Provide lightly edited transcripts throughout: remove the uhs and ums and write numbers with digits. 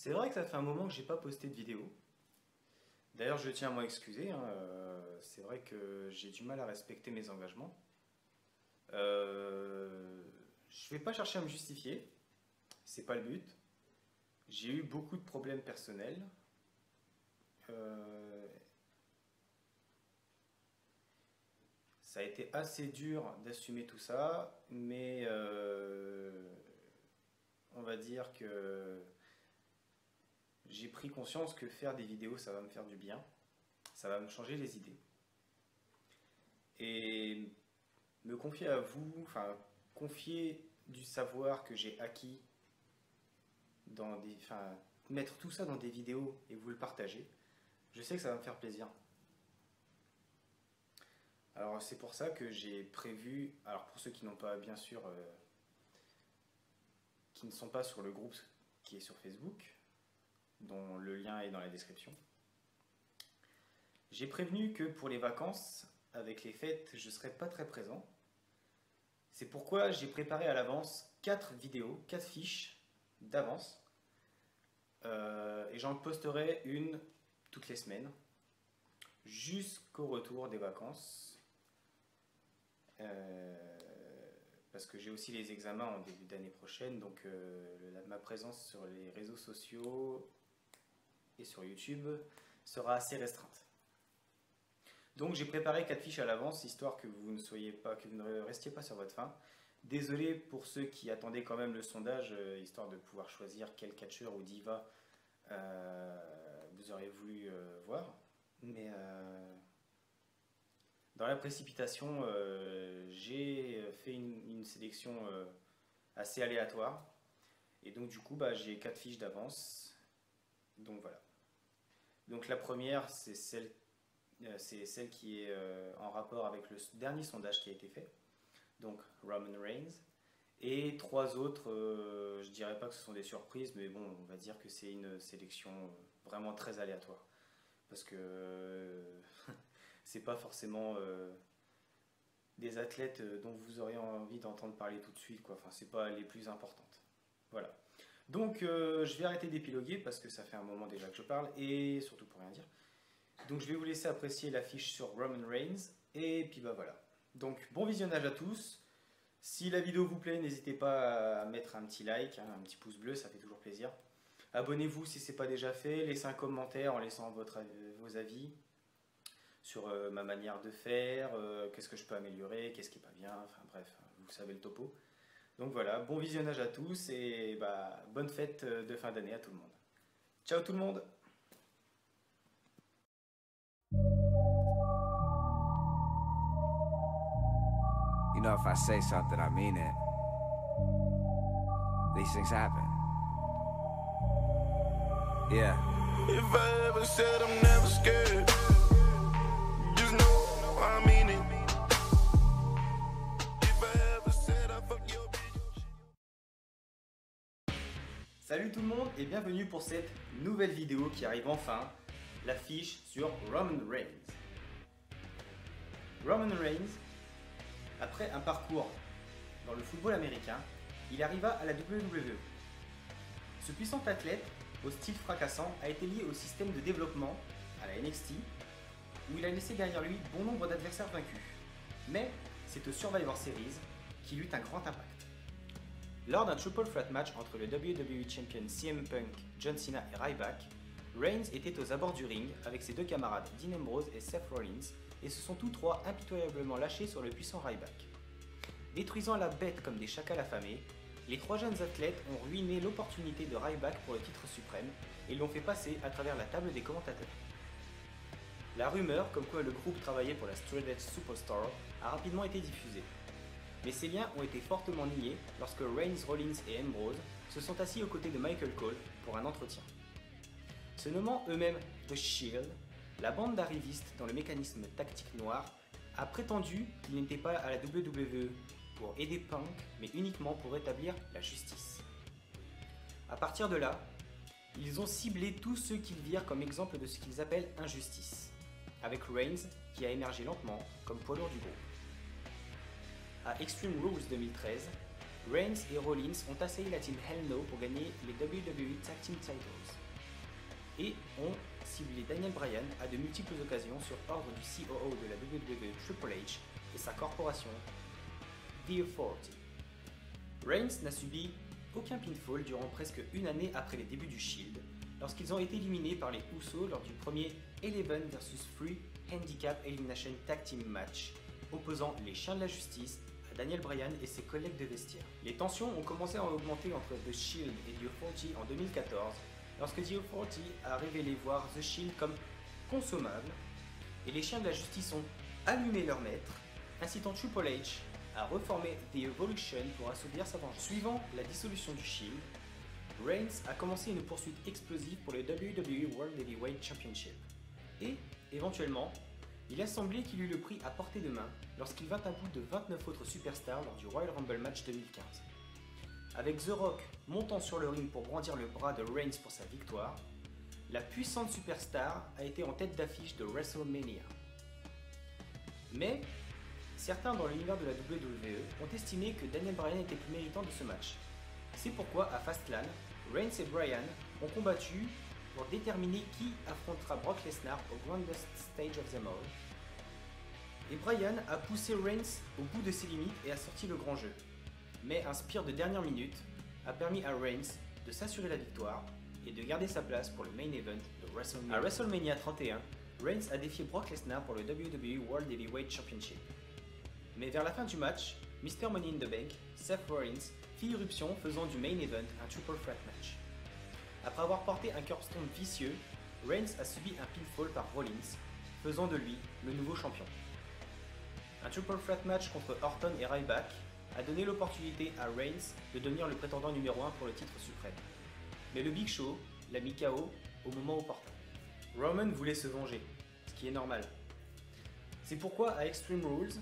C'est vrai que ça fait un moment que j'ai pas posté de vidéo. D'ailleurs, je tiens à m'en excuser, hein, c'est vrai que j'ai du mal à respecter mes engagements. Je vais pas chercher à me justifier, c'est pas le but. J'ai eu beaucoup de problèmes personnels. Euh, Ça a été assez dur d'assumer tout ça, mais on va dire que j'ai pris conscience que faire des vidéos, ça va me faire du bien, ça va me changer les idées. Et me confier à vous, enfin, confier du savoir que j'ai acquis dans des, enfin, mettre tout ça dans des vidéos et vous le partager, je sais que ça va me faire plaisir. Alors c'est pour ça que j'ai prévu, alors pour ceux qui n'ont pas, bien sûr, qui ne sont pas sur le groupe qui est sur Facebook, dont le lien est dans la description, j'ai prévenu que pour les vacances, avec les fêtes, je ne serai pas très présent. C'est pourquoi j'ai préparé à l'avance 4 vidéos, 4 fiches d'avance. Et j'en posterai une toutes les semaines, jusqu'au retour des vacances. Parce que j'ai aussi les examens en début d'année prochaine, donc ma présence sur les réseaux sociaux et sur YouTube sera assez restreinte. Donc j'ai préparé 4 fiches à l'avance, histoire que vous ne restiez pas sur votre faim. Désolé pour ceux qui attendaient quand même le sondage, histoire de pouvoir choisir quel catcheur ou diva vous auriez voulu voir. Mais dans la précipitation, j'ai fait une sélection assez aléatoire. Et donc du coup, j'ai 4 fiches d'avance. Donc voilà. Donc la première, c'est celle qui est en rapport avec le dernier sondage qui a été fait. Donc Roman Reigns. Et 3 autres, je dirais pas que ce sont des surprises, mais bon, on va dire que c'est une sélection vraiment très aléatoire. Parce que c'est pas forcément des athlètes dont vous auriez envie d'entendre parler tout de suite, quoi. Enfin, c'est pas les plus importantes. Voilà. Donc, je vais arrêter d'épiloguer parce que ça fait un moment déjà que je parle et surtout pour rien dire. Donc, je vais vous laisser apprécier l'affiche sur Roman Reigns et puis voilà. Donc, bon visionnage à tous. Si la vidéo vous plaît, n'hésitez pas à mettre un petit like, hein, un petit pouce bleu, ça fait toujours plaisir. Abonnez-vous si ce n'est pas déjà fait, laissez un commentaire en laissant vos avis sur ma manière de faire, qu'est-ce que je peux améliorer, qu'est-ce qui n'est pas bien, enfin bref, vous savez le topo. Donc voilà, bon visionnage à tous et bonne fête de fin d'année à tout le monde. Ciao tout le monde! You know, if I say something, I mean it. These things happen. Yeah. If I ever said I'm never scared, just know I mean it. If I ever said I fuck your bitch. Salut tout le monde et bienvenue pour cette nouvelle vidéo qui arrive enfin, l'affiche sur Roman Reigns. Roman Reigns, après un parcours dans le football américain, il arriva à la WWE. Ce puissant athlète, au style fracassant, a été lié au système de développement, à la NXT, où il a laissé derrière lui bon nombre d'adversaires vaincus. Mais c'est au Survivor Series qu'il eut un grand impact. Lors d'un triple threat match entre le WWE Champion CM Punk, John Cena et Ryback, Reigns était aux abords du ring avec ses deux camarades Dean Ambrose et Seth Rollins et se sont tous trois impitoyablement lâchés sur le puissant Ryback. Détruisant la bête comme des chacals affamés, les 3 jeunes athlètes ont ruiné l'opportunité de Ryback pour le titre suprême et l'ont fait passer à travers la table des commentateurs. La rumeur comme quoi le groupe travaillait pour la Straight Edge Superstar a rapidement été diffusée. Mais ces liens ont été fortement niés lorsque Reigns, Rollins et Ambrose se sont assis aux côtés de Michael Cole pour un entretien. Se nommant eux-mêmes The Shield, la bande d'arrivistes dans le mécanisme tactique noir a prétendu qu'ils n'étaient pas à la WWE pour aider Punk, mais uniquement pour rétablir la justice. À partir de là, ils ont ciblé tous ceux qu'ils virent comme exemple de ce qu'ils appellent injustice, avec Reigns qui a émergé lentement comme poids lourd du groupe. À Extreme Rules 2013, Reigns et Rollins ont assailli la team Hell No pour gagner les WWE Tag Team Titles et ont ciblé Daniel Bryan à de multiples occasions sur ordre du COO de la WWE Triple H et sa corporation The Authority. Reigns n'a subi aucun pinfall durant presque une année après les débuts du Shield, lorsqu'ils ont été éliminés par les Usos lors du premier 11 vs 3 Handicap Elimination Tag Team Match, opposant les Chiens de la Justice à Daniel Bryan et ses collègues de vestiaire. Les tensions ont commencé à augmenter entre The Shield et The Authority en 2014, lorsque The Authority a révélé voir The Shield comme consommable, et les Chiens de la Justice ont allumé leur maître, incitant Triple H à reformer The Evolution pour assouvir sa vengeance. Suivant la dissolution du Shield, Reigns a commencé une poursuite explosive pour le WWE World Heavyweight Championship. Et, éventuellement, il a semblé qu'il eut le prix à portée de main lorsqu'il vint à bout de 29 autres superstars lors du Royal Rumble match 2015. Avec The Rock montant sur le ring pour brandir le bras de Reigns pour sa victoire, la puissante superstar a été en tête d'affiche de WrestleMania. Mais, certains dans l'univers de la WWE ont estimé que Daniel Bryan était plus méritant de ce match. C'est pourquoi, à Fastlane, Reigns et Bryan ont combattu pour déterminer qui affrontera Brock Lesnar au Grandest Stage of them all. Et Bryan a poussé Reigns au bout de ses limites et a sorti le grand jeu. Mais un spear de dernière minute a permis à Reigns de s'assurer la victoire et de garder sa place pour le main event de WrestleMania. À WrestleMania 31, Reigns a défié Brock Lesnar pour le WWE World Heavyweight Championship. Mais vers la fin du match, Mr. Money in the Bank, Seth Rollins, fit irruption faisant du main event un triple threat match. Après avoir porté un curbstone vicieux, Reigns a subi un pinfall par Rollins, faisant de lui le nouveau champion. Un triple threat match contre Orton et Ryback a donné l'opportunité à Reigns de devenir le prétendant numéro 1 pour le titre suprême. Mais le Big Show l'a mis KO au moment opportun. Roman voulait se venger, ce qui est normal. C'est pourquoi à Extreme Rules,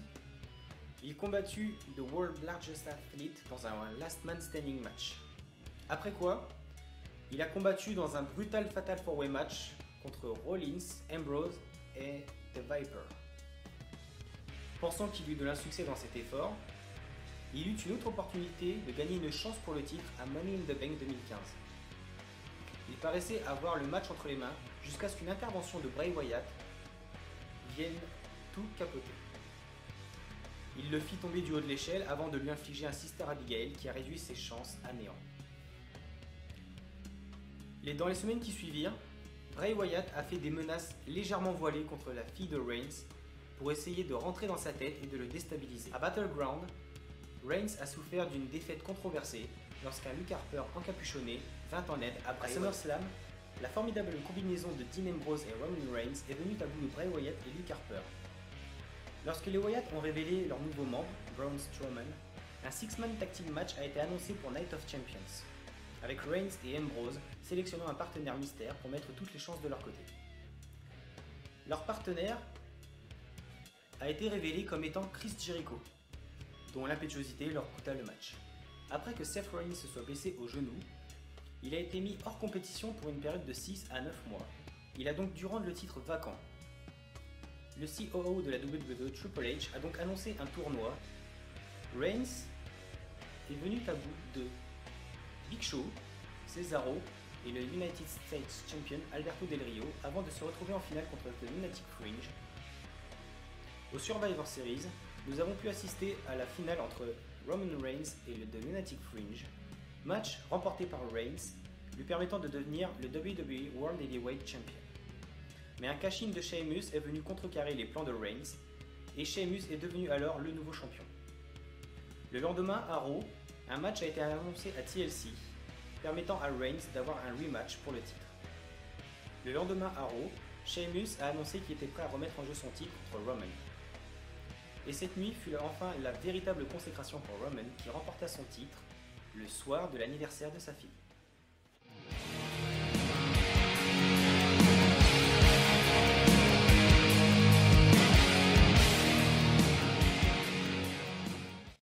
il combattit The World's Largest Athlete dans un Last Man Standing match. Après quoi, il a combattu dans un brutal Fatal 4-Way match contre Rollins, Ambrose et The Viper. Pensant qu'il eut de l'insuccès dans cet effort, il eut une autre opportunité de gagner une chance pour le titre à Money in the Bank 2015. Il paraissait avoir le match entre les mains jusqu'à ce qu'une intervention de Bray Wyatt vienne tout capoter. Il le fit tomber du haut de l'échelle avant de lui infliger un Sister Abigail qui a réduit ses chances à néant. Dans les semaines qui suivirent, Bray Wyatt a fait des menaces légèrement voilées contre la fille de Reigns pour essayer de rentrer dans sa tête et de le déstabiliser. À Battleground, Reigns a souffert d'une défaite controversée lorsqu'un Luke Harper encapuchonné vint en aide à Bray Wyatt. À SummerSlam, la formidable combinaison de Dean Ambrose et Roman Reigns est venue à bout de Bray Wyatt et Luke Harper. Lorsque les Wyatt ont révélé leur nouveau membre, Braun Strowman, un six-man tag team match a été annoncé pour Night of Champions, avec Reigns et Ambrose sélectionnant un partenaire mystère pour mettre toutes les chances de leur côté. Leur partenaire a été révélé comme étant Chris Jericho, dont l'impétuosité leur coûta le match. Après que Seth Rollins se soit blessé au genou, il a été mis hors compétition pour une période de 6 à 9 mois. Il a donc dû rendre le titre vacant. Le COO de la WWE, Triple H, a donc annoncé un tournoi. Reigns est venu à bout de Big Show, Cesaro et le United States Champion Alberto Del Rio avant de se retrouver en finale contre le Lunatic Fringe. Au Survivor Series, nous avons pu assister à la finale entre Roman Reigns et le The Lunatic Fringe, match remporté par Reigns, lui permettant de devenir le WWE World Heavyweight Champion. Mais un cash-in de Sheamus est venu contrecarrer les plans de Reigns, et Sheamus est devenu alors le nouveau champion. Le lendemain à Raw, un match a été annoncé à TLC, permettant à Reigns d'avoir un rematch pour le titre. Le lendemain à Raw, Sheamus a annoncé qu'il était prêt à remettre en jeu son titre contre Roman. Et cette nuit fut enfin la véritable consécration pour Roman qui remporta son titre le soir de l'anniversaire de sa fille.